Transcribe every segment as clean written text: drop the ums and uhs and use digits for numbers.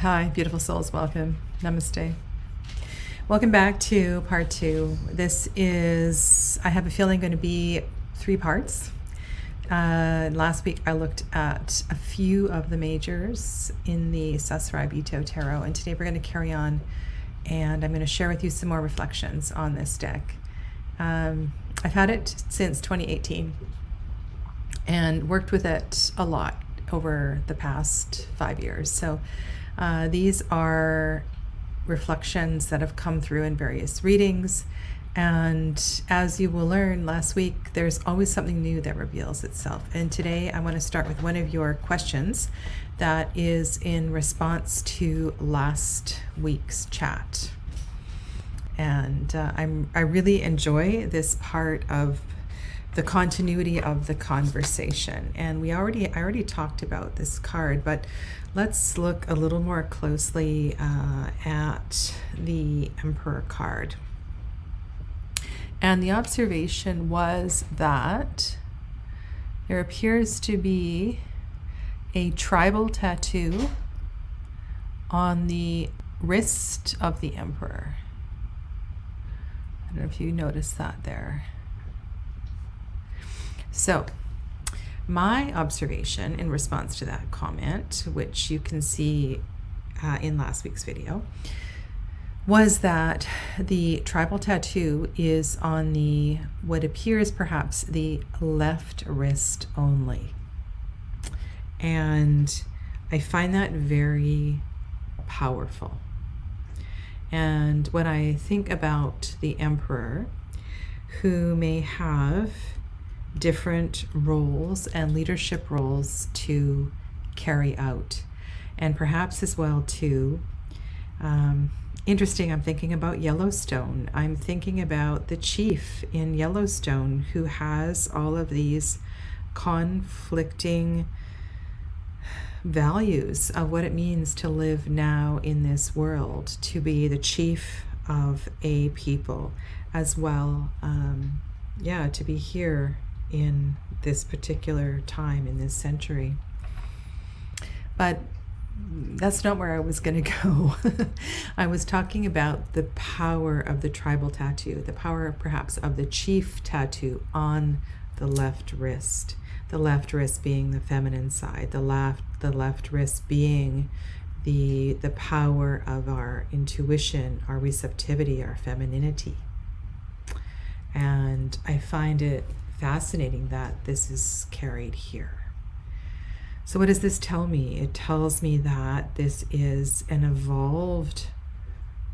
Hi, beautiful souls. Welcome. Namaste. Welcome back to part 2. This is, I have a feeling, going to be 3 parts. Last week I looked at a few of the majors in the Sasuraibito tarot, and today we're going to carry on, and I'm going to share with you some more reflections on this deck. I've had it since 2018 and worked with it a lot over the past 5 years. So these are reflections that have come through in various readings, and as you will learn last week, there's always something new that reveals itself. And today I want to start with one of your questions that is in response to last week's chat. And I really enjoy this part of the continuity of the conversation. And I already talked about this card, but let's look a little more closely at the Emperor card. And the observation was that there appears to be a tribal tattoo on the wrist of the Emperor. I don't know if you noticed that there. So, my observation in response to that comment, which you can see in last week's video, was that the tribal tattoo is on the, what appears perhaps the left wrist only. And I find that very powerful. And when I think about the Emperor, who may have different roles and leadership roles to carry out, and perhaps as well too, interesting, I'm thinking about Yellowstone. I'm thinking about the chief in Yellowstone who has all of these conflicting values of what it means to live now in this world, to be the chief of a people as well, to be here in this particular time, in this century. But that's not where I was going to go. I was talking about the power of the tribal tattoo, the power perhaps of the chief tattoo on the left wrist. The left wrist being the feminine side, the left wrist being the power of our intuition, our receptivity, our femininity. And I find it fascinating that this is carried here. So what does this tell me? It tells me that this is an evolved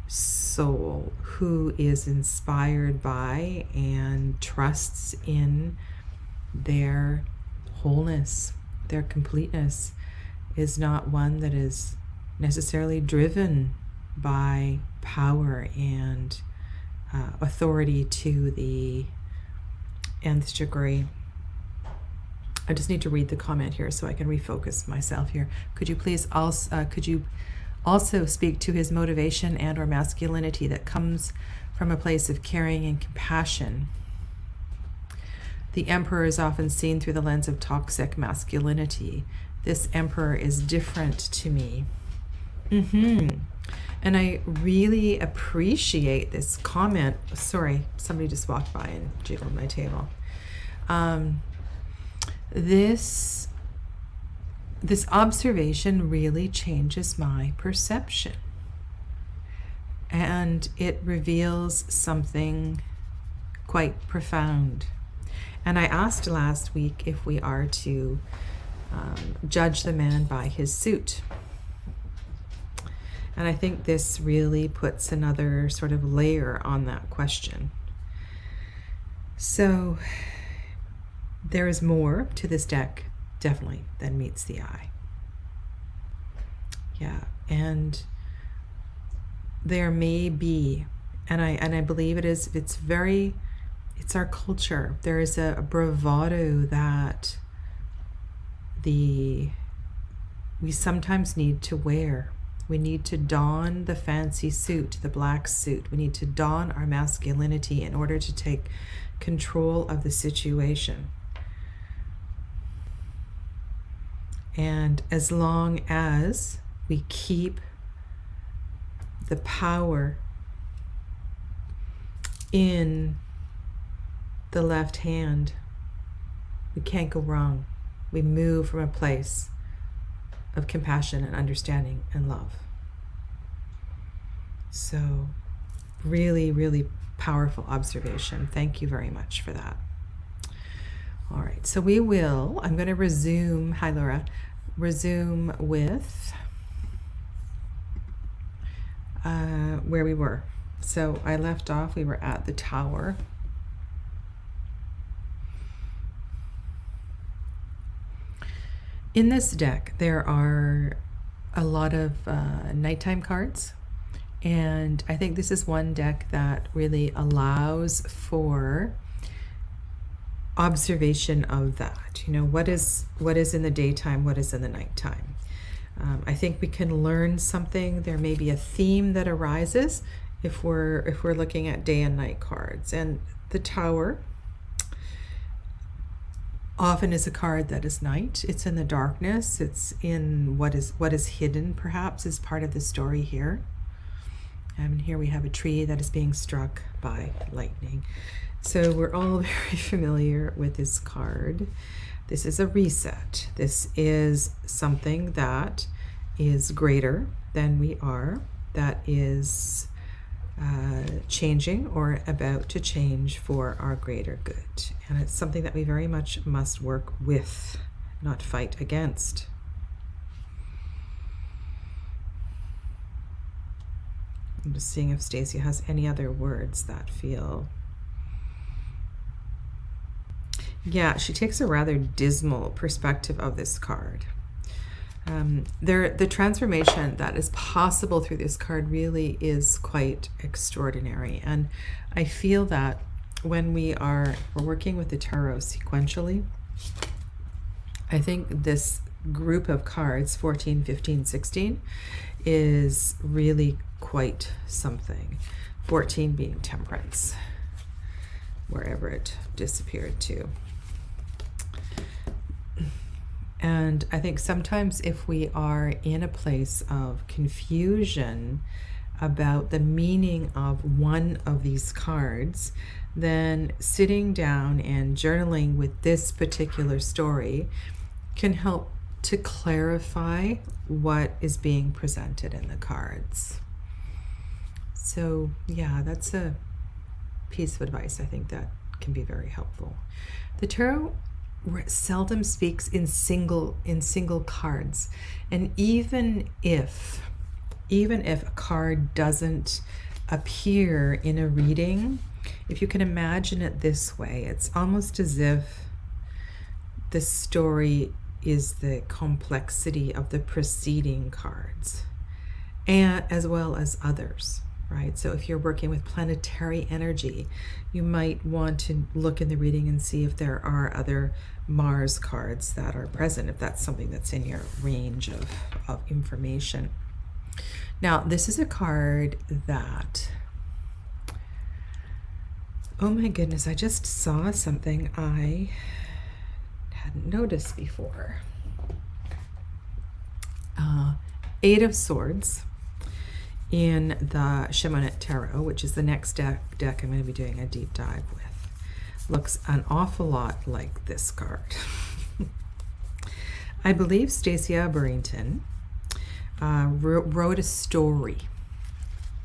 soul who is inspired by and trusts in their wholeness. Their completeness is not one that is necessarily driven by power and authority to the nth degree. I just need to read the comment here so I can refocus myself here. Could you please also speak to his motivation and or masculinity that comes from a place of caring and compassion? The Emperor is often seen through the lens of toxic masculinity. This Emperor is different to me. And I really appreciate this comment. Sorry, somebody just walked by and jiggled my table. This observation really changes my perception, and it reveals something quite profound. And I asked last week if we are to judge the man by his suit. And I think this really puts another sort of layer on that question. So there is more to this deck, definitely, than meets the eye. Yeah, and there may be, and I believe it's our culture. There is a bravado that we sometimes need to wear. We need to don the fancy suit, the black suit. We need to don our masculinity in order to take control of the situation. And as long as we keep the power in the left hand. We can't go wrong. We move from a place of compassion and understanding and love. So really, really powerful observation. Thank you very much for that. All right, so I'm going to resume, hi Laura, resume with where we were. So I left off, we were at the Tower. In this deck, there are a lot of nighttime cards, and I think this is one deck that really allows for observation of that. You know, what is in the daytime, what is in the nighttime. I think we can learn something. There may be a theme that arises if we're looking at day and night cards. And the Tower often is a card that is night. It's in the darkness. It's in what is hidden, perhaps, is part of the story here. And here we have a tree that is being struck by lightning. So we're all very familiar with this card. This is a reset. This is something that is greater than we are, that is changing or about to change for our greater good. And it's something that we very much must work with, not fight against. I'm just seeing if Stasia has any other words that feel... Yeah, she takes a rather dismal perspective of this card. The transformation that is possible through this card really is quite extraordinary. And I feel that when we're working with the tarot sequentially, I think this group of cards, 14, 15, 16, is really quite something. 14 being Temperance, wherever it disappeared to. And I think sometimes if we are in a place of confusion about the meaning of one of these cards, then sitting down and journaling with this particular story can help to clarify what is being presented in the cards. So yeah, that's a piece of advice I think that can be very helpful. The tarot seldom speaks in single cards, and even if a card doesn't appear in a reading, if you can imagine it this way, it's almost as if the story is the complexity of the preceding cards, and as well as others, right? So if you're working with planetary energy, you might want to look in the reading and see if there are other Mars cards that are present, if that's something that's in your range of information. Now, this is a card that, oh my goodness, I just saw something I hadn't noticed before. Eight of Swords in the Shimonet Tarot, which is the next deck I'm going to be doing a deep dive with. Looks an awful lot like this card. I believe Stasia Burrington wrote a story.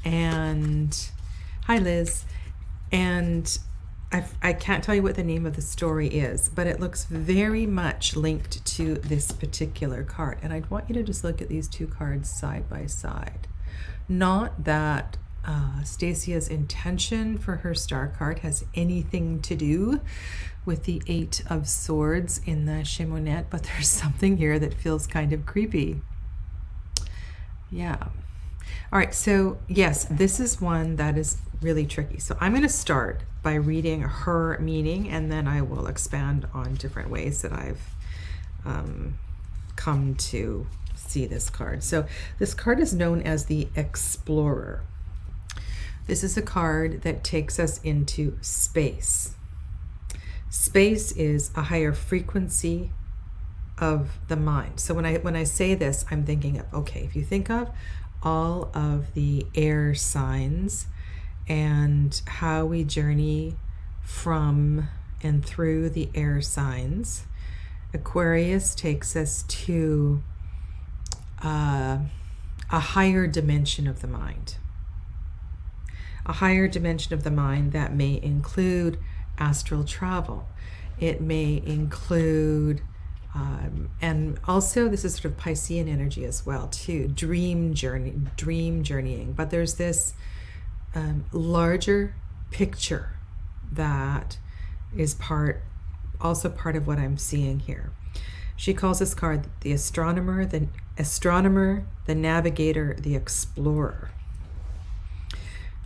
And hi Liz. And I can't tell you what the name of the story is, but it looks very much linked to this particular card. And I'd want you to just look at these two cards side by side. Not that Stasia's intention for her star card has anything to do with the Eight of Swords in the Shimonet, but there's something here that feels kind of creepy. Yeah. All right, so yes, this is one that is really tricky. So I'm going to start by reading her meaning, and then I will expand on different ways that I've come to see this card. So this card is known as the Explorer. This is a card that takes us into space. Space is a higher frequency of the mind. So when I say this, I'm thinking of, okay, if you think of all of the air signs and how we journey from and through the air signs. Aquarius takes us to a higher dimension of the mind. A higher dimension of the mind that may include astral travel. It may include, and also this is sort of Piscean energy as well too, dream journeying. But there's this larger picture that is also part of what I'm seeing here. She calls this card the astronomer, the navigator, the explorer.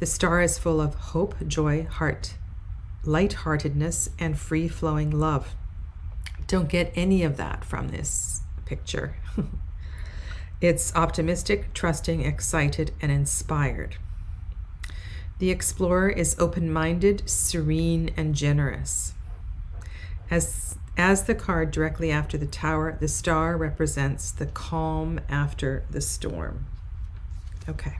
The star is full of hope, joy, heart, lightheartedness, and free-flowing love. Don't get any of that from this picture. It's optimistic, trusting, excited, and inspired. The explorer is open-minded, serene, and generous. As the card directly after the tower, the star represents the calm after the storm. Okay.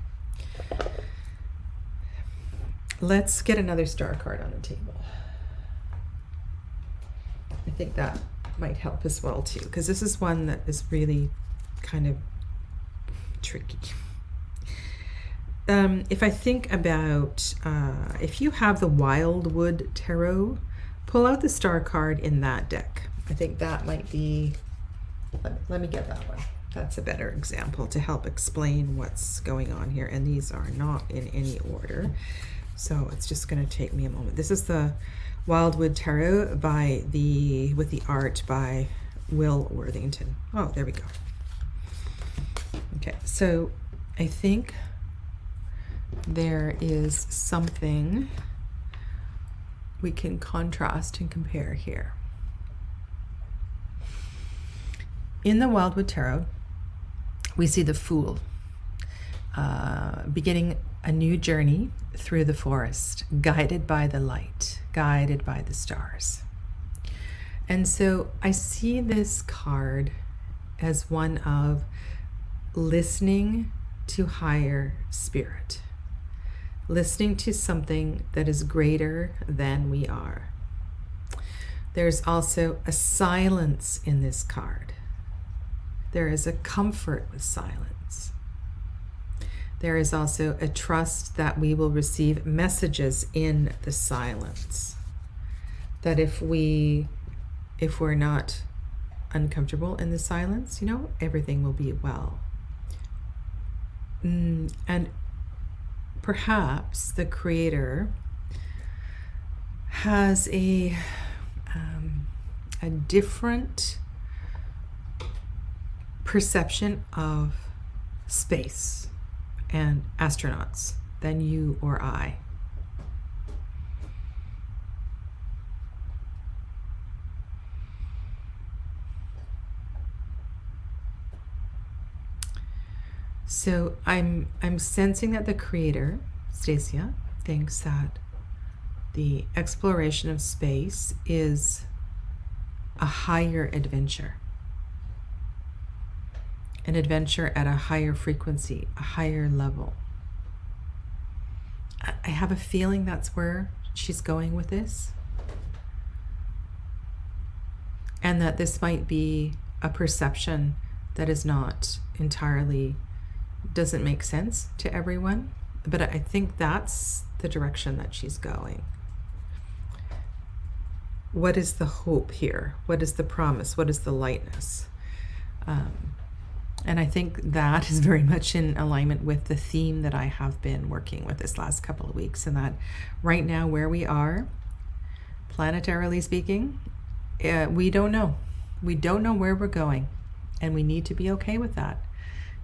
Let's get another star card on the table. I think that might help as well too, because this is one that is really kind of tricky. If I think about, if you have the Wildwood Tarot, pull out the star card in that deck. I think that might be, let me get that one. That's a better example to help explain what's going on here. And these are not in any order, so it's just going to take me a moment. This is the Wildwood Tarot with the art by Will Worthington. Oh, there we go. Okay, so I think there is something we can contrast and compare here. In the Wildwood Tarot, we see the Fool beginning a new journey through the forest, guided by the light, guided by the stars. And so I see this card as one of listening to higher spirit, listening to something that is greater than we are. There's also a silence in this card. There is a comfort with silence. There is also a trust that we will receive messages in the silence. That if we're not uncomfortable in the silence, everything will be well. And perhaps the creator has a different perception of space and astronauts than you or I. So I'm sensing that the creator, Stasia, thinks that the exploration of space is a higher adventure. An adventure at a higher frequency, a higher level. I have a feeling that's where she's going with this. And that this might be a perception that is not entirely, doesn't make sense to everyone. But I think that's the direction that she's going. What is the hope here? What is the promise? What is the lightness? And I think that is very much in alignment with the theme that I have been working with this last couple of weeks, and that right now where we are, planetarily speaking, we don't know. We don't know where we're going, and we need to be okay with that.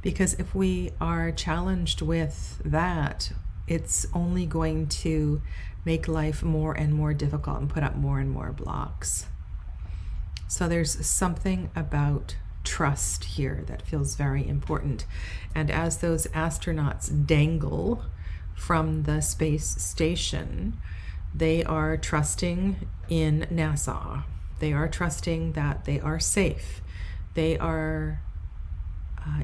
Because if we are challenged with that, it's only going to make life more and more difficult and put up more and more blocks. So there's something about trust here that feels very important. And as those astronauts dangle from the space station, they are trusting in NASA. They are trusting that they are safe. They are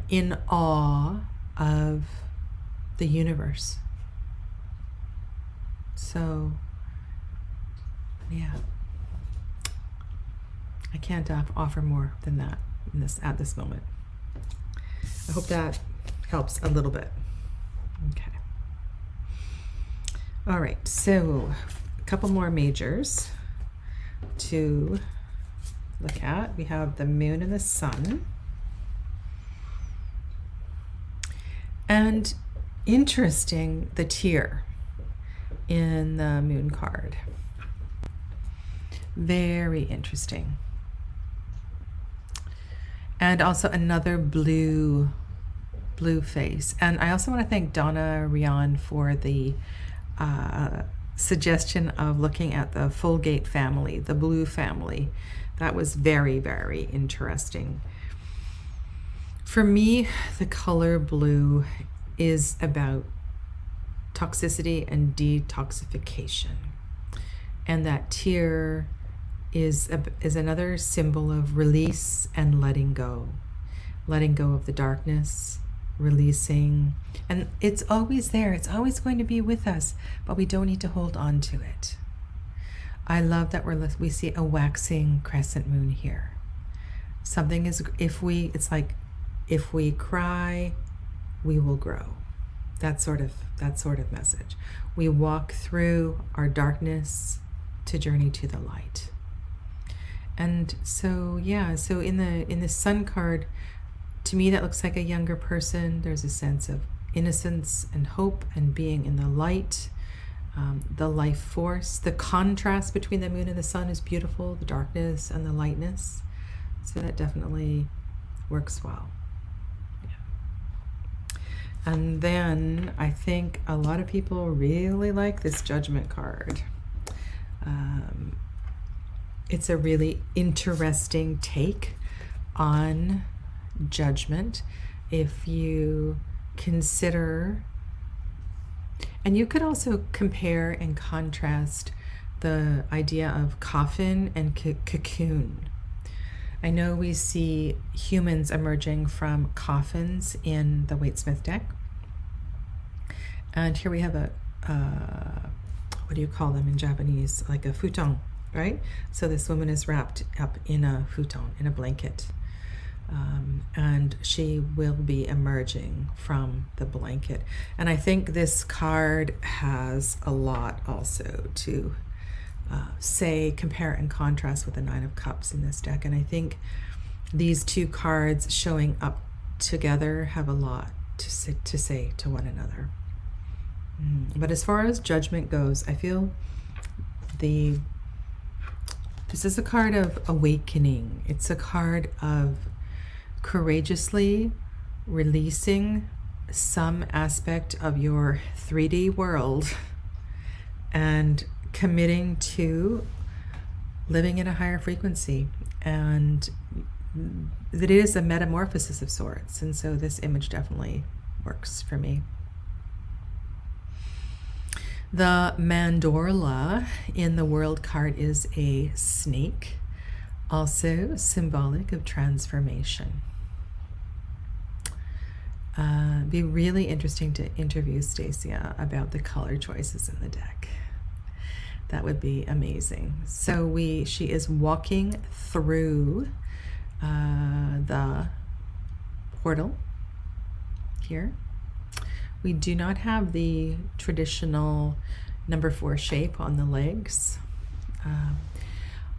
in awe of the universe. So, yeah, I can't offer more than that at this moment. I hope that helps a little bit. Okay. All right, so a couple more majors to look at. We have the moon and the sun. And interesting, the tear in the moon card. Very interesting. And also another blue face. And I also want to thank Donna Rion for the suggestion of looking at the Fulgate family, the blue family. That was very, very interesting. For me, the color blue is about toxicity and detoxification. And that tear is another symbol of release and letting go of the darkness, releasing. And it's always there. It's always going to be with us, but we don't need to hold on to it. I love that we see a waxing crescent moon here. Something is, it's like, if we cry, we will grow. That sort of message. We walk through our darkness to journey to the light. And so, yeah, so in the sun card, to me that looks like a younger person. There's a sense of innocence and hope and being in the light, the life force. The contrast between the moon and the sun is beautiful, the darkness and the lightness. So that definitely works well. And then I think a lot of people really like this Judgment card. It's a really interesting take on judgment. If you consider, and you could also compare and contrast the idea of coffin and cocoon. I know we see humans emerging from coffins in the Waite-Smith deck. And here we have what do you call them in Japanese? Like a futon, right? So this woman is wrapped up in a futon, in a blanket. And she will be emerging from the blanket. And I think this card has a lot also to say, compare and contrast with the Nine of Cups in this deck. And I think these two cards showing up together have a lot to say to one another. But as far as judgment goes, I feel this is a card of awakening. It's a card of courageously releasing some aspect of your 3D world and committing to living in a higher frequency, and that it is a metamorphosis of sorts. And so this image definitely works for me. The mandorla in the world card is a snake, also symbolic of transformation. Be really interesting to interview Stasia about the color choices in the deck. That would be amazing. So she is walking through the portal here. We do not have the traditional number 4 shape on the legs.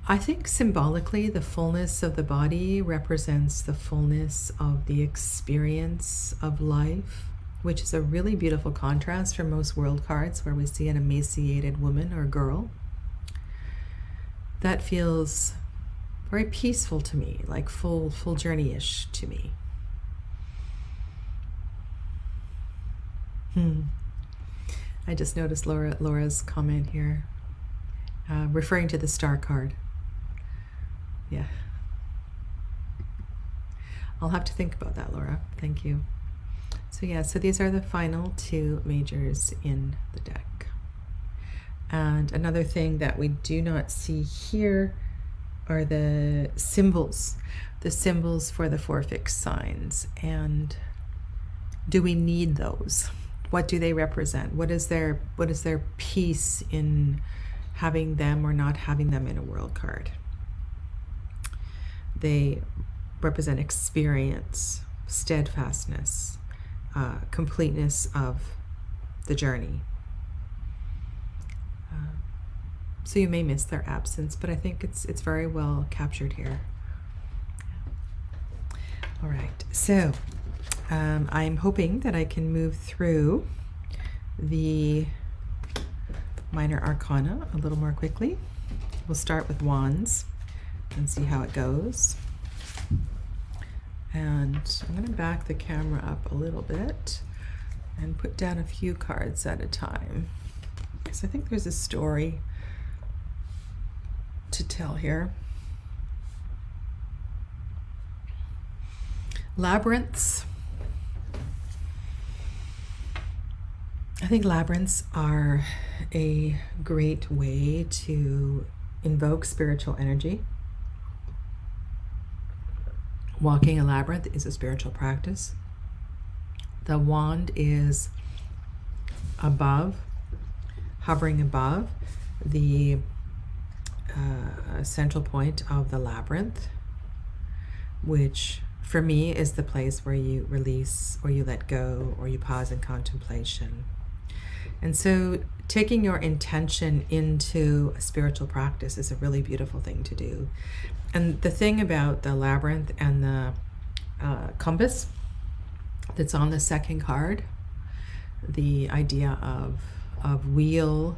I think symbolically the fullness of the body represents the fullness of the experience of life, which is a really beautiful contrast for most world cards where we see an emaciated woman or girl. That feels very peaceful to me, like full journey-ish to me. I just noticed Laura's comment here, referring to the star card. Yeah. I'll have to think about that, Laura. Thank you. So yeah, so these are the final 2 majors in the deck. And another thing that we do not see here are the symbols for the 4 fixed signs. And Do we need those? What do they represent? What is their piece in having them or not having them in a world card? They represent experience, steadfastness, completeness of the journey. So you may miss their absence, but I think it's very well captured here. All right, so I'm hoping that I can move through the minor arcana a little more quickly. We'll start with wands and see how it goes. And I'm going to back the camera up a little bit and put down a few cards at a time, because I think there's a story to tell here. Labyrinths. I think labyrinths are a great way to invoke spiritual energy. Walking a labyrinth is a spiritual practice. The wand is above, hovering above the central point of the labyrinth, which for me is the place where you release or you let go or you pause in contemplation. And so taking your intention into a spiritual practice is a really beautiful thing to do. And the thing about the labyrinth and the compass that's on the second card, the idea of wheel,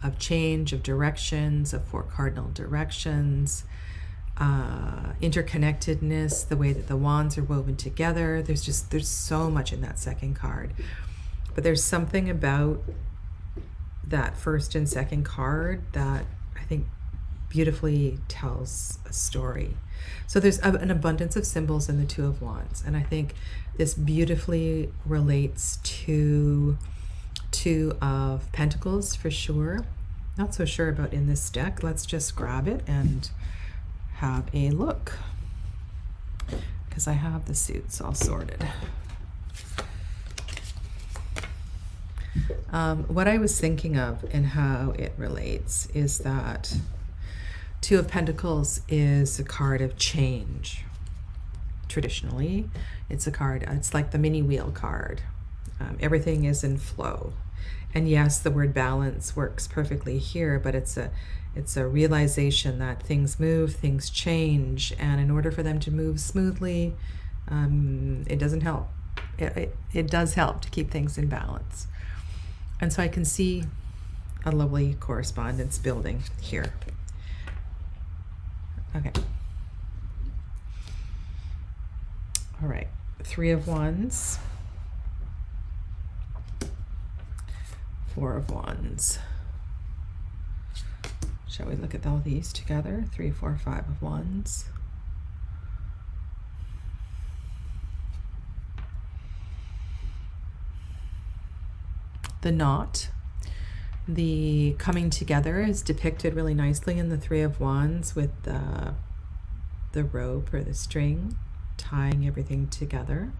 of change, of directions, of 4 cardinal directions, interconnectedness, the way that the wands are woven together. There's so much in that second card. But there's something about that first and second card that I think beautifully tells a story. So there's an abundance of symbols in the Two of Wands, and I think this beautifully relates to Two of Pentacles for sure. Not so sure about in this deck. Let's just grab it and have a look, because I have the suits all sorted. What I was thinking of and how it relates is that Two of Pentacles is a card of change. Traditionally, it's a card, it's like the mini wheel card. Everything is in flow. And yes, the word balance works perfectly here, but it's a realization that things move, things change, and in order for them to move smoothly, it doesn't help. It does help to keep things in balance. And so I can see a lovely correspondence building here. Okay. All right, Three of Wands, Four of Wands. Shall we look at all these together? 3, 4, 5 of Wands. The knot, the coming together, is depicted really nicely in the Three of Wands with the rope or the string tying everything together.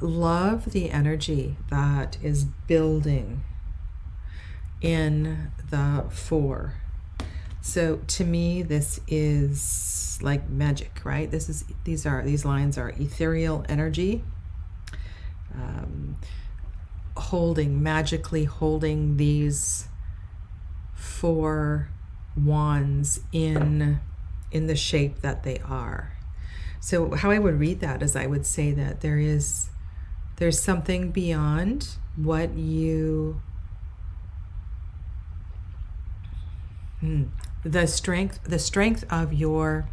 Love the energy that is building in the Four. So to me, this is like magic, right? These lines are ethereal energy. Magically holding these 4 wands in the shape that they are. So how I would read that is I would say that there's something beyond what you the strength of your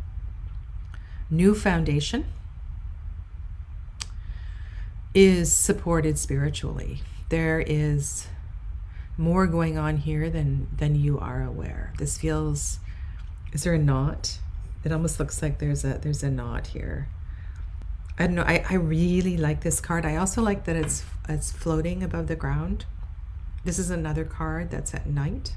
new foundation is supported spiritually. There is more going on here than you are aware. This feels, is there a knot? It almost looks like there's a knot here. I don't know, I really like this card. I also like that it's floating above the ground. This is another card that's at night.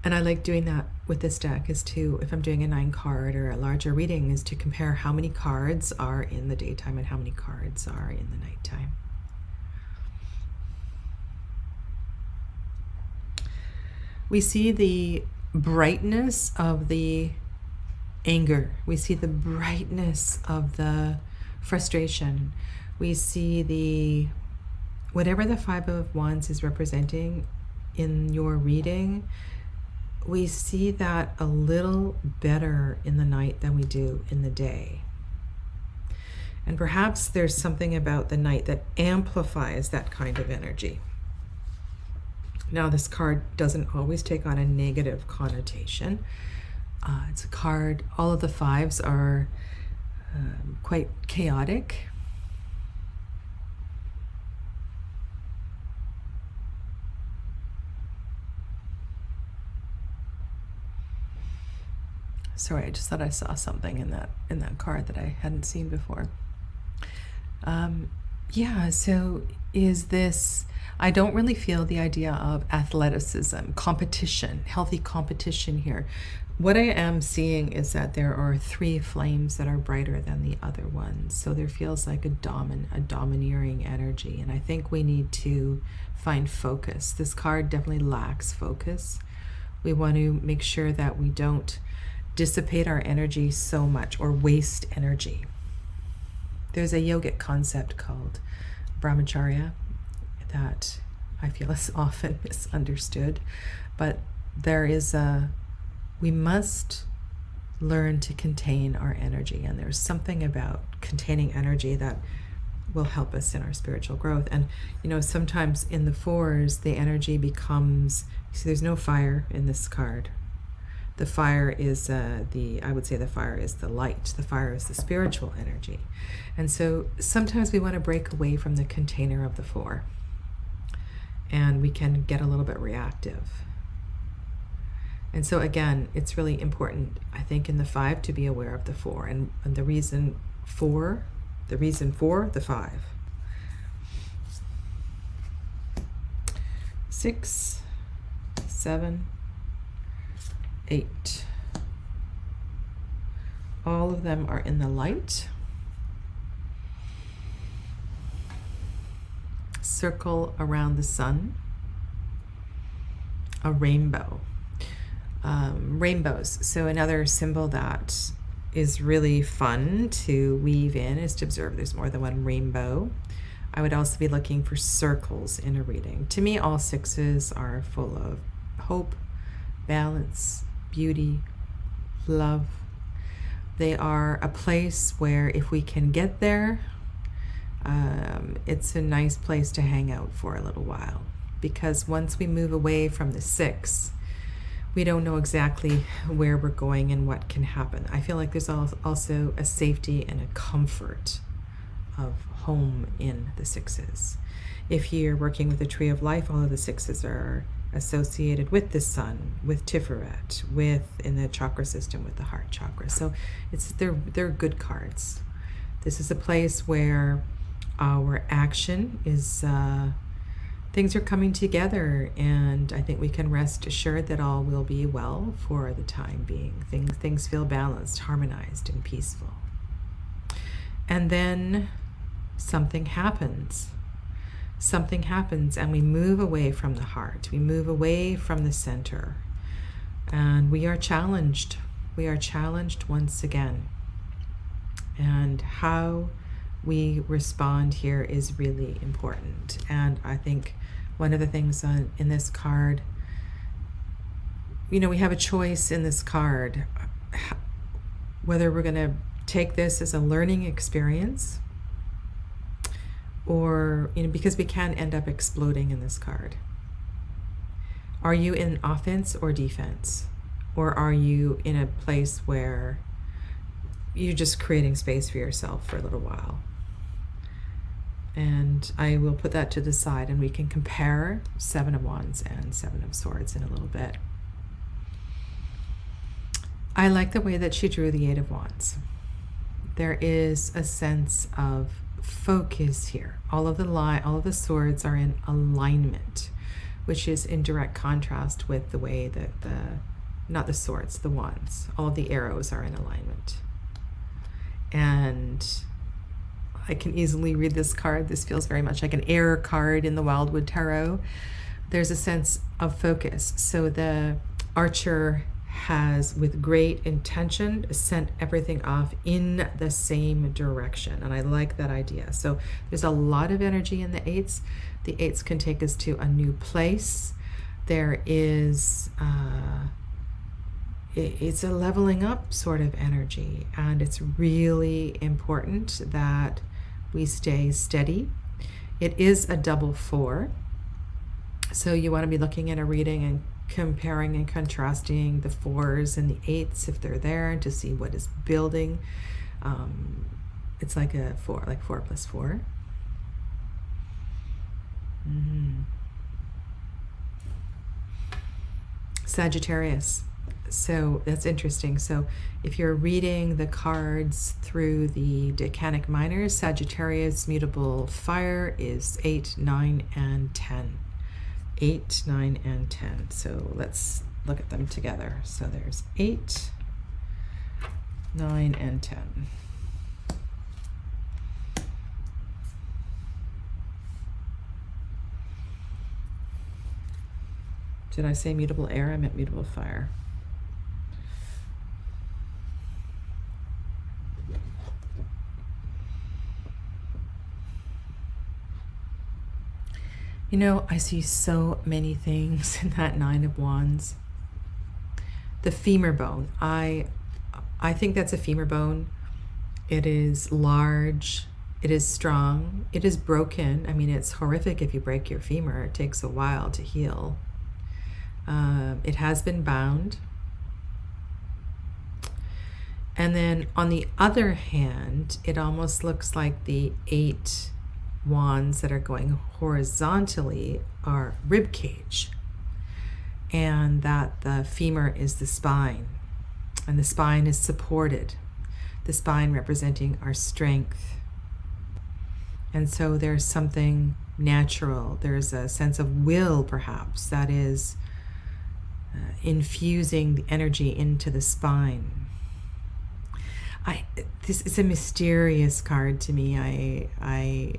And I like doing that with this deck is to, if I'm doing a 9 card or a larger reading, is to compare how many cards are in the daytime and how many cards are in the nighttime. We see the brightness of the anger. We see the brightness of the frustration. We see the, whatever the Five of Wands is representing in your reading, we see that a little better in the night than we do in the day. And perhaps there's something about the night that amplifies that kind of energy. Now, this card doesn't always take on a negative connotation. It's a card, all of the fives are quite chaotic. Sorry, I just thought I saw something in that card that I hadn't seen before. Yeah, so is this, I don't really feel the idea of athleticism, competition, healthy competition here. What I am seeing is that there are 3 flames that are brighter than the other ones. So there feels like a domineering energy. And I think we need to find focus. This card definitely lacks focus. We want to make sure that we don't dissipate our energy so much or waste energy. There's a yogic concept called brahmacharya that I feel is often misunderstood, but there is we must learn to contain our energy, and there's something about containing energy that will help us in our spiritual growth. And sometimes in the 4s, the energy becomes, see, there's no fire in this card. The fire is I would say the fire is the light. The fire is the spiritual energy. And so sometimes we want to break away from the container of the 4. And we can get a little bit reactive. And so again, it's really important, I think, in the 5 to be aware of the 4. And the reason for the 5. 6, 7, 8. All of them are in the light. Circle around the sun. A rainbow. Rainbows. So another symbol that is really fun to weave in is to observe there's more than one rainbow. I would also be looking for circles in a reading. To me, all 6s are full of hope, balance, beauty, love. They are a place where if we can get there, it's a nice place to hang out for a little while. Because once we move away from the 6, we don't know exactly where we're going and what can happen. I feel like there's also a safety and a comfort of home in the 6s. If you're working with the Tree of Life, all of the 6s are associated with the sun, with Tiferet, in the chakra system with the heart chakra. So they're good cards. This is a place where our action is things are coming together, and I think we can rest assured that all will be well for the time being. Things feel balanced, harmonized, and peaceful. And then something happens. Something happens, and we move away from the heart. We move away from the center, and we are challenged. We are challenged once again. And how we respond here is really important. And I think one of the things in this card, we have a choice in this card whether we're going to take this as a learning experience or, because we can end up exploding in this card. Are you in offense or defense? Or are you in a place where you're just creating space for yourself for a little while? And I will put that to the side, and we can compare 7 of Wands and 7 of Swords in a little bit. I like the way that she drew the 8 of Wands. There is a sense of focus here. All of the swords are in alignment, which is in direct contrast with the way that the not the swords, the wands. All of the arrows are in alignment. And I can easily read this card. This feels very much like an air card in the Wildwood Tarot. There's a sense of focus. So the archer has, with great intention, sent everything off in the same direction. And I like that idea. So there's a lot of energy in the eights. The eights can take us to a new place. There is, it's a leveling up sort of energy. And it's really important that we stay steady. It is a double 4. So you want to be looking at a reading and comparing and contrasting the 4s and the 8s if they're there, to see what is building. It's like a 4, like 4 plus 4. Sagittarius. So that's interesting. So if you're reading the cards through the Decanic Minors, Sagittarius mutable fire is 8, 9, and 10. 8, 9, and 10. So let's look at them together. So there's 8, 9, and 10. Did I say mutable air? I meant mutable fire. You know, I see so many things in that 9 of Wands. The femur bone. I think that's a femur bone. It is large. It is strong. It is broken. I mean, it's horrific if you break your femur. It takes a while to heal. It has been bound. And then on the other hand, it almost looks like the 8 wands that are going horizontally are rib cage, and that the femur is the spine, and the spine is supported, the spine representing our strength. And so there's something natural, there's a sense of will perhaps that is infusing the energy into the spine. This is a mysterious card to me. I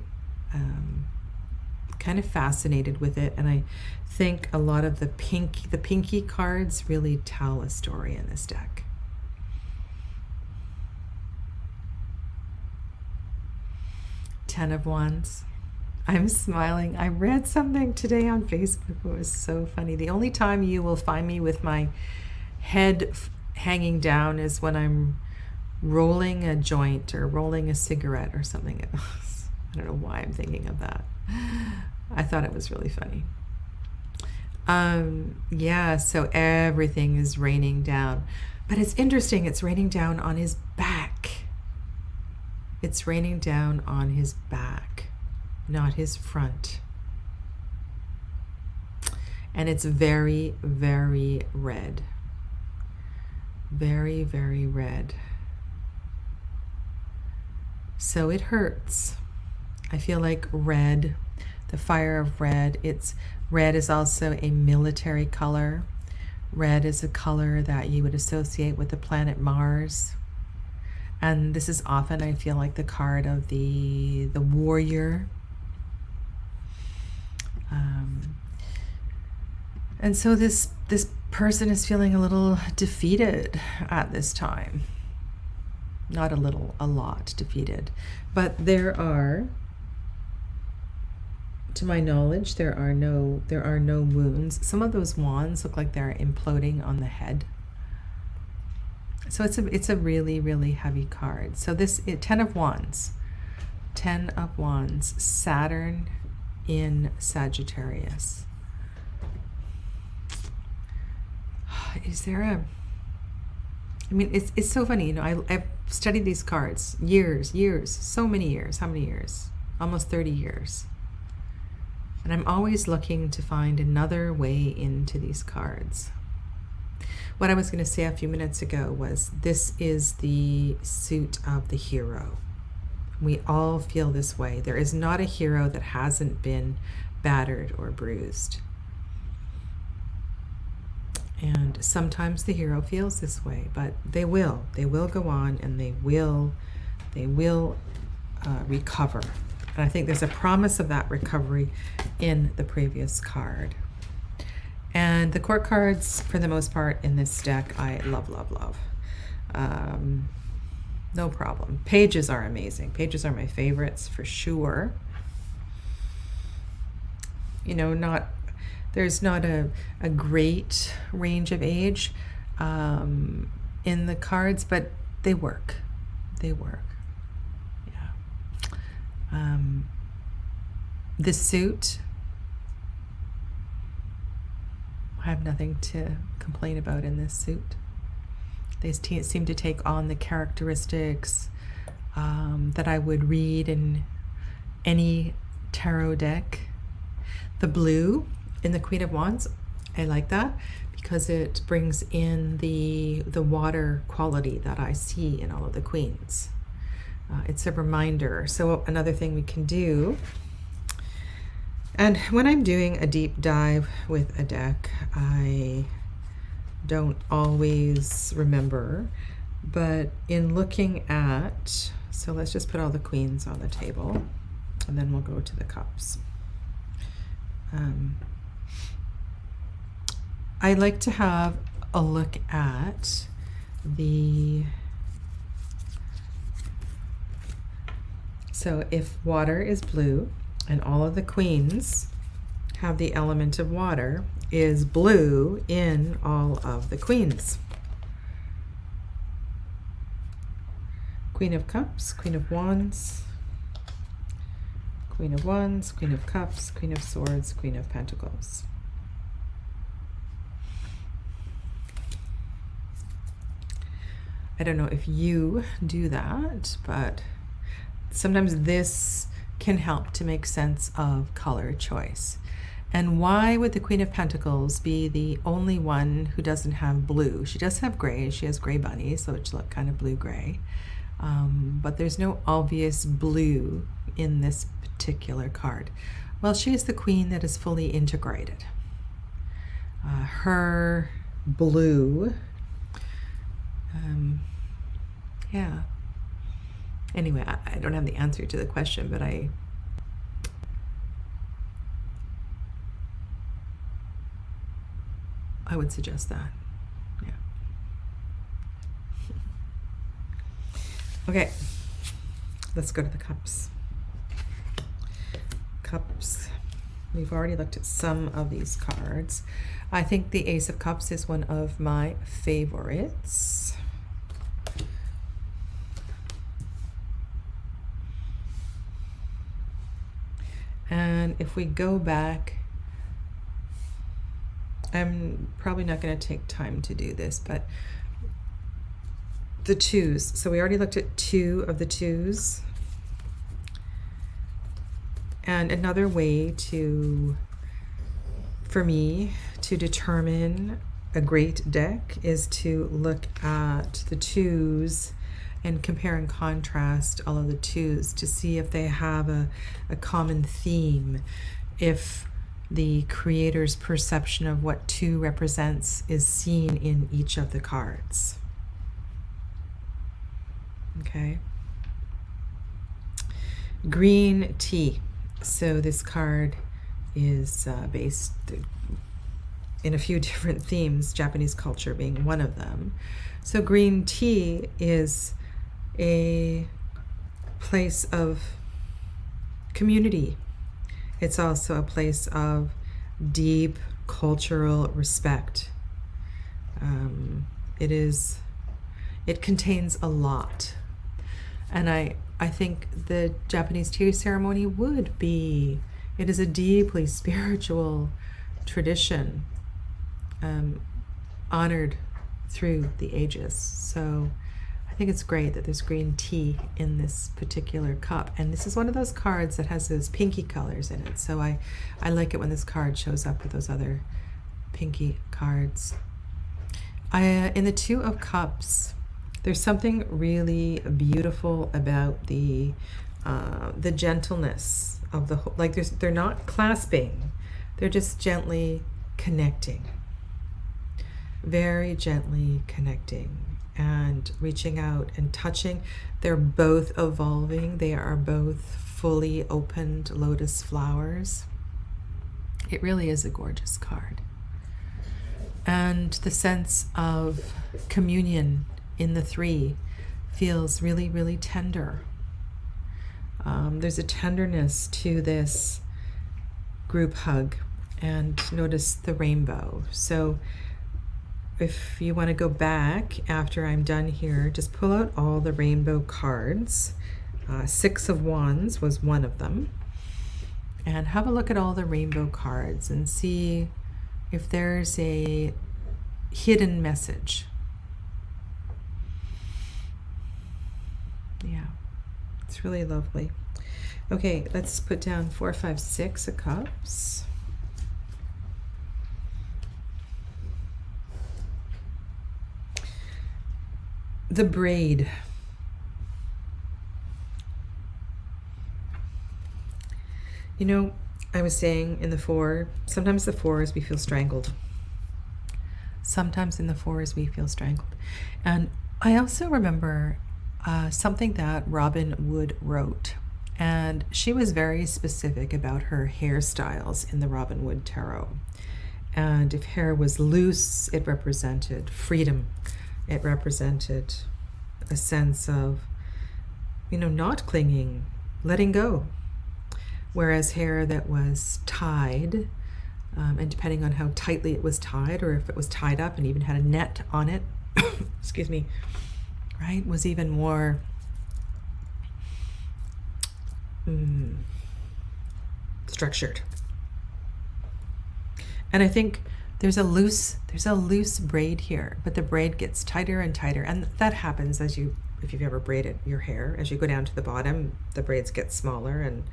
kind of fascinated with it, and I think a lot of the pinky cards really tell a story in this deck. Ten of Wands. I'm smiling. I read something today on Facebook. It was so funny. The only time you will find me with my head hanging down is when I'm rolling a joint or rolling a cigarette or something. I don't know why I'm thinking of that. I thought it was really funny. Yeah, so everything is raining down. But it's interesting, it's raining down on his back. It's raining down on his back, not his front. And it's very, very red. Very, very red. So it hurts. I feel like red, the fire of red, red is also a military color. Red is a color that you would associate with the planet Mars. And this is often, I feel like, the card of the warrior. And so this person is feeling a little defeated at this time. Not a little, a lot defeated. But there are, to my knowledge, there are no wounds. Some of those wands look like they're imploding on the head. So it's a really, really heavy card. So this 10 of Wands. 10 of Wands. Saturn in Sagittarius. Is there a... I mean, it's so funny. You know, I've studied these cards years, so many years. How many years? Almost 30 years. And I'm always looking to find another way into these cards. What I was going to say a few minutes ago was this is the suit of the hero. We all feel this way. There is not a hero that hasn't been battered or bruised. And sometimes the hero feels this way, but they will go on, and they will recover. And I think there's a promise of that recovery in the previous card. And the court cards, for the most part, in this deck, I love. No problem. Pages are amazing. Pages are my favorites for sure. You know, there's not a great range of age in the cards, but they work. Yeah. The suit, I have nothing to complain about in this suit. They seem to take on the characteristics that I would read in any tarot deck. The blue in the Queen of Wands, I like that because it brings in the water quality that I see in all of the queens. It's a reminder. So another thing we can do, and when I'm doing a deep dive with a deck, I don't always remember, but in looking at, so let's just put all the queens on the table and then we'll go to the cups. I like to have a look at so if water is blue and all of the queens have the element of water, is blue in all of the queens? Queen of Cups, Queen of Wands, Queen of Wands, Queen of Cups, Queen of Swords, Queen of Pentacles. I don't know if you do that, but sometimes this can help to make sense of color choice. And why would the Queen of Pentacles be the only one who doesn't have blue? She does have gray. She has gray bunnies, which look kind of blue-gray. But there's no obvious blue in this particular card. Well, she is the queen that is fully integrated. Her blue, yeah. Anyway, I don't have the answer to the question, but I would suggest that. Yeah. Okay, let's go to the cups. Cups. We've already looked at some of these cards. I think the Ace of Cups is one of my favorites. And if we go back, I'm probably not going to take time to do this, but the twos. So we already looked at two of the twos. And another way for me to determine a great deck is to look at the twos and compare and contrast all of the twos to see if they have a common theme, if the creator's perception of what two represents is seen in each of the cards. Okay. Green tea. So this card is based in a few different themes, Japanese culture being one of them. So green tea is a place of community. It's also a place of deep cultural respect. It contains a lot. And I think the Japanese tea ceremony would be, it is a deeply spiritual tradition, honored through the ages. So I think it's great that there's green tea in this particular cup. And this is one of those cards that has those pinky colors in it. So I like it when this card shows up with those other pinky cards. In the Two of Cups, there's something really beautiful about the gentleness of the whole, like they're not clasping, they're just gently connecting. very gently connecting and reaching out and touching. They're both evolving. They are both fully opened lotus flowers. It really is a gorgeous card. And the sense of communion in the three feels really, really tender. There's a tenderness to this group hug, and notice the rainbow. So if you want to go back after I'm done here, just pull out all the rainbow cards. Six of Wands was one of them. And have a look at all the rainbow cards and see if there's a hidden message. Yeah, it's really lovely. Okay, let's put down 4, 5, 6 of Cups. The braid. You know, I was saying in the 4, sometimes the 4s we feel strangled. Sometimes in the 4s we feel strangled. And I also remember something that Robin Wood wrote. And she was very specific about her hairstyles in the Robin Wood Tarot. And if hair was loose, it represented freedom. It represented a sense of, you know, not clinging, letting go. Whereas hair that was tied, and depending on how tightly it was tied, or if it was tied up and even had a net on it, excuse me, right, was even more structured. And I think there's a loose braid here, but the braid gets tighter and tighter, and that happens as you, if you've ever braided your hair, as you go down to the bottom, the braids get smaller and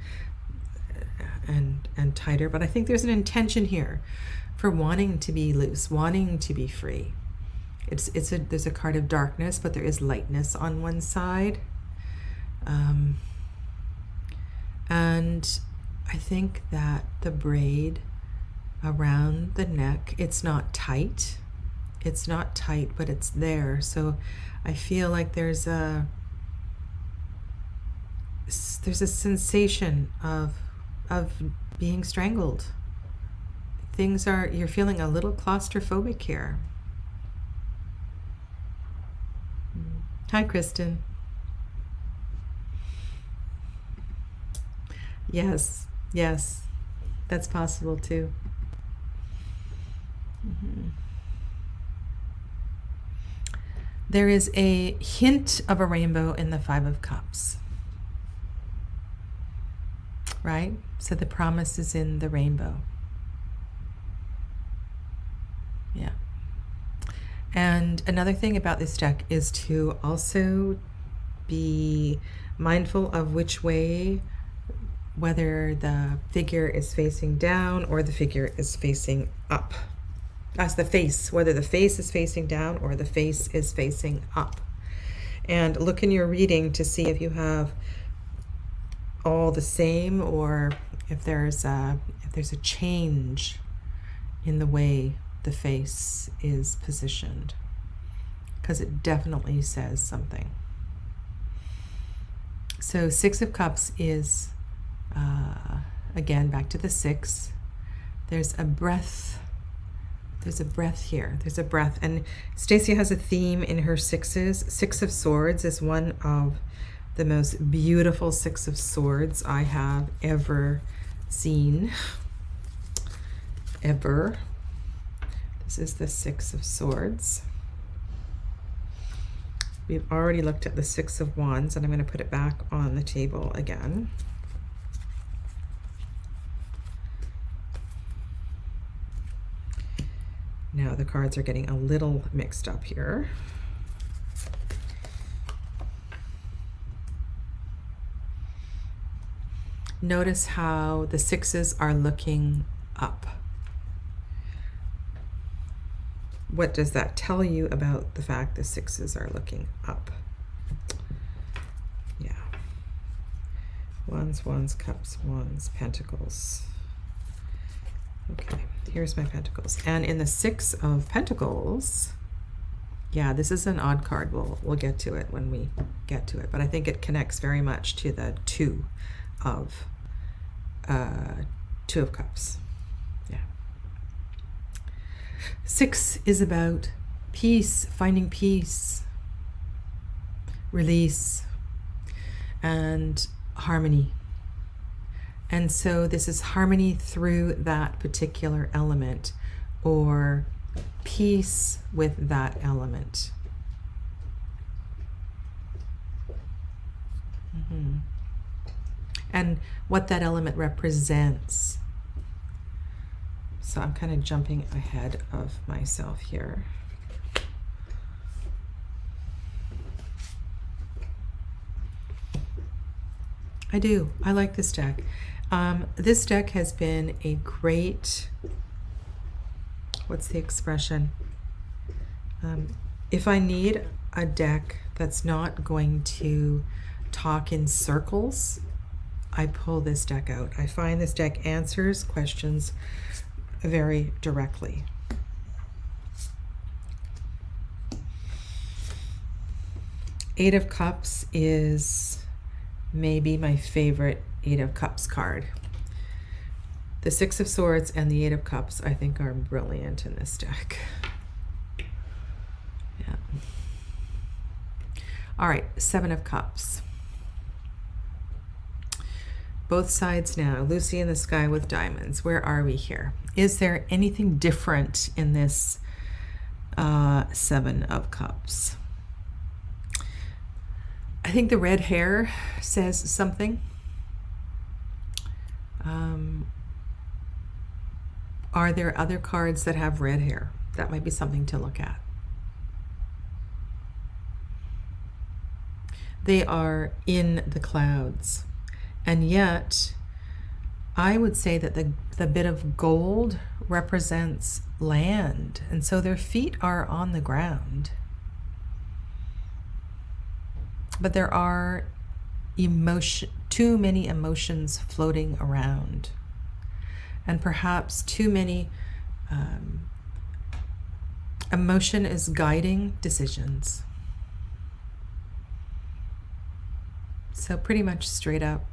tighter. But I think there's an intention here for wanting to be loose, wanting to be free. There's a card of darkness, but there is lightness on one side. And I think that the braid around the neck, it's not tight, but it's there. So I feel like there's a sensation of being strangled. You're feeling a little claustrophobic here. Hi, Kristen. Yes, that's possible too. There is a hint of a rainbow in the 5 of Cups, right? So the promise is in the rainbow. Yeah. And another thing about this deck is to also be mindful of which way, whether the figure is facing down or the figure is facing up. That's the face, whether the face is facing down or the face is facing up. And look in your reading to see if you have all the same, or if there's a change in the way the face is positioned, because it definitely says something. So 6 of Cups is again back to the 6. There's a breath here. There's a breath. And Stasia has a theme in her 6s. 6 of Swords is one of the most beautiful 6 of Swords I have ever seen. Ever. This is the 6 of Swords. We've already looked at the 6 of Wands, and I'm going to put it back on the table again. Now the cards are getting a little mixed up here. Notice how the 6s are looking up. What does that tell you about the fact the 6s are looking up? Yeah. Wands, Cups, Wands, Pentacles. Okay. Here's my Pentacles. And in the Six of Pentacles, yeah, this is an odd card. We'll get to it when we get to it. But I think it connects very much to the Two of Cups. Yeah. 6 is about peace, finding peace, release, and harmony. And so this is harmony through that particular element, or peace with that element. And what that element represents. So I'm kind of jumping ahead of myself here. I like this deck. This deck has been a great, what's the expression? If I need a deck that's not going to talk in circles, I pull this deck out. I find this deck answers questions very directly. Eight of Cups is maybe my favorite Eight of Cups card. The Six of Swords and the Eight of Cups, I think, are brilliant in this deck. Yeah. All right, Seven of Cups. Both sides now. Lucy in the Sky with Diamonds. Where are we here? Is there anything different in this Seven of Cups? I think the red hair says something. Are there other cards that have red hair? That might be something to look at. They are in the clouds. And yet, I would say that the bit of gold represents land. And so their feet are on the ground. But there are too many emotions floating around. And perhaps too many emotion is guiding decisions. So pretty much straight up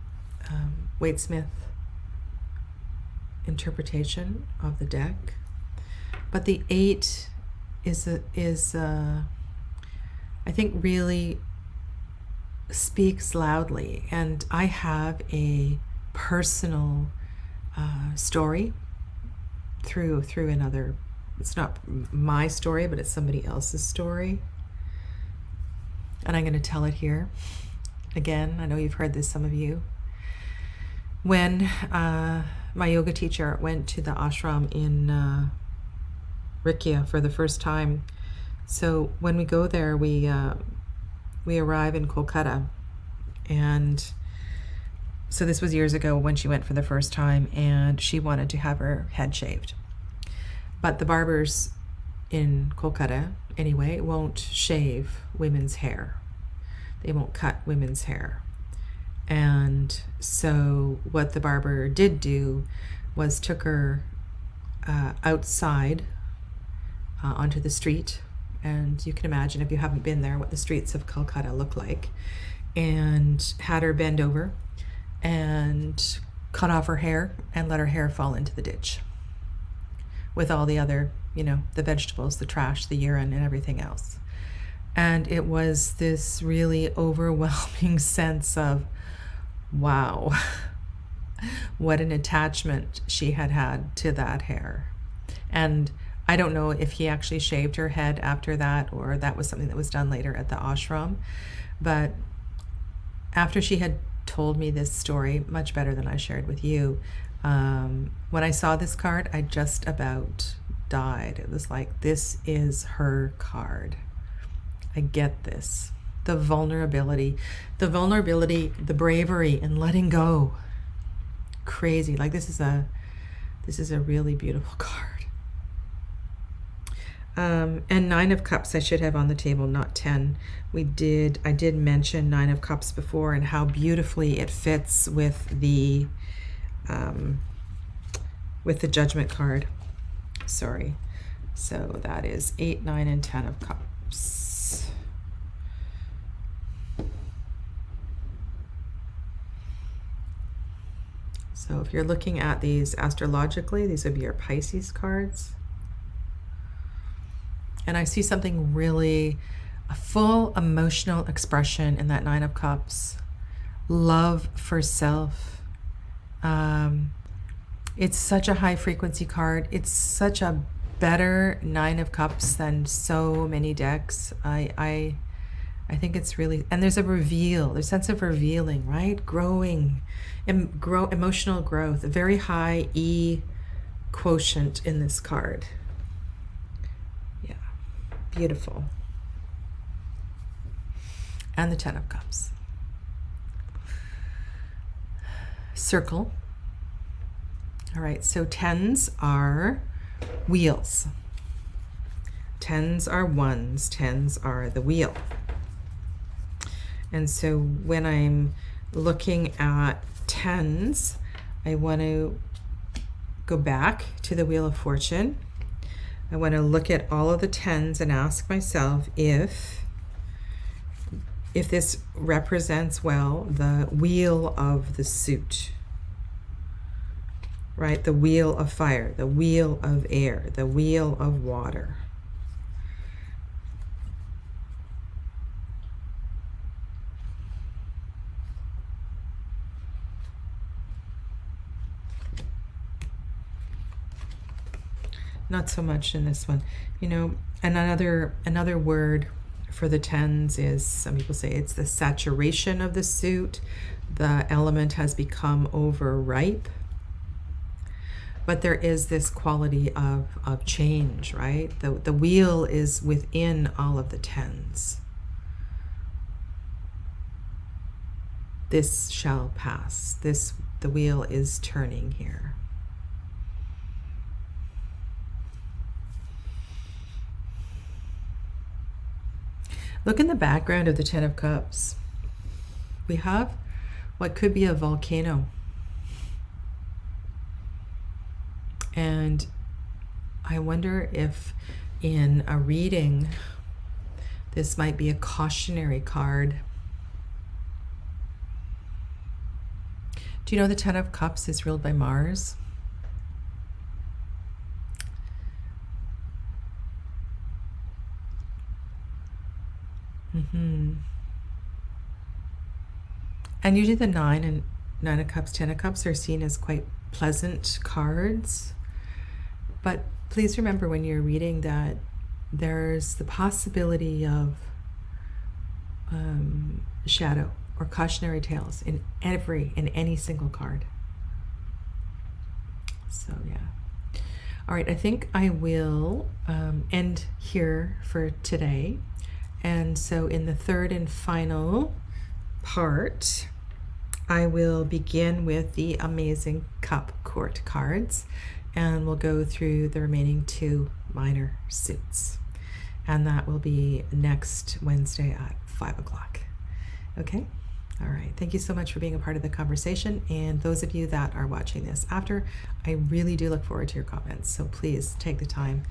Wade Smith interpretation of the deck. But the 8 is I think really speaks loudly. And I have a personal story through another. It's not my story, but it's somebody else's story, and I'm going to tell it here again. I know you've heard this, some of you. When my yoga teacher went to the ashram in Rikya for the first time, so when we go there, we arrive in Kolkata, and so this was years ago when she went for the first time, and she wanted to have her head shaved. But the barbers in Kolkata, anyway, won't shave women's hair. They won't cut women's hair. And so what the barber did do was took her outside onto the street. And you can imagine, if you haven't been there, what the streets of Calcutta look like. And had her bend over and cut off her hair and let her hair fall into the ditch with all the other, the vegetables, the trash, the urine, and everything else. And it was this really overwhelming sense of, wow, what an attachment she had to that hair. And I don't know if he actually shaved her head after that, or that was something that was done later at the ashram. But after she had told me this story, much better than I shared with you, when I saw this card, I just about died. It was like, this is her card. I get this. The vulnerability, the bravery, and letting go. Crazy. Like, this is a really beautiful card. And Nine of Cups I should have on the table, not 10. I did mention Nine of Cups before, and how beautifully it fits with the Judgment card. sorry. So that is 8, 9, and 10 of cups. So if you're looking at these astrologically, these would be your Pisces cards. And I see something really, a full emotional expression in that 9 of cups. Love for self. It's such a high frequency card. It's such a better 9 of cups than so many decks. I think it's really, and there's a reveal, there's a sense of revealing, right? Growing, emotional growth, a very high E quotient in this card. Yeah, beautiful. And the 10 of cups. Circle. All right, so 10s are wheels. 10s are ones, 10s are the wheel. And so when I'm looking at 10s, I want to go back to the Wheel of Fortune. I want to look at all of the 10s and ask myself if this represents well the wheel of the suit, right? The wheel of fire, the wheel of air, the wheel of water. Not so much in this one. You know, and another word for the 10s is, some people say it's the saturation of the suit. The element has become overripe. But there is this quality of change, right? The wheel is within all of the 10s. This shall pass. The wheel is turning here. Look in the background of the 10 of Cups. We have what could be a volcano. And I wonder if in a reading, this might be a cautionary card. Do you know the 10 of Cups is ruled by Mars? And usually the 9 of Cups, 10 of Cups are seen as quite pleasant cards. But please remember when you're reading that there's the possibility of shadow or cautionary tales in any single card. So yeah. All right, I think I will end here for today. And so in the third and final part, I will begin with the amazing Cup Court cards, and we'll go through the remaining 2 minor suits. And that will be next Wednesday at 5 o'clock. Okay? All right. Thank you so much for being a part of the conversation. And those of you that are watching this after, I really do look forward to your comments. So please take the time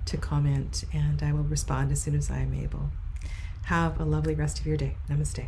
to comment, and I will respond as soon as I am able. Have a lovely rest of your day. Namaste.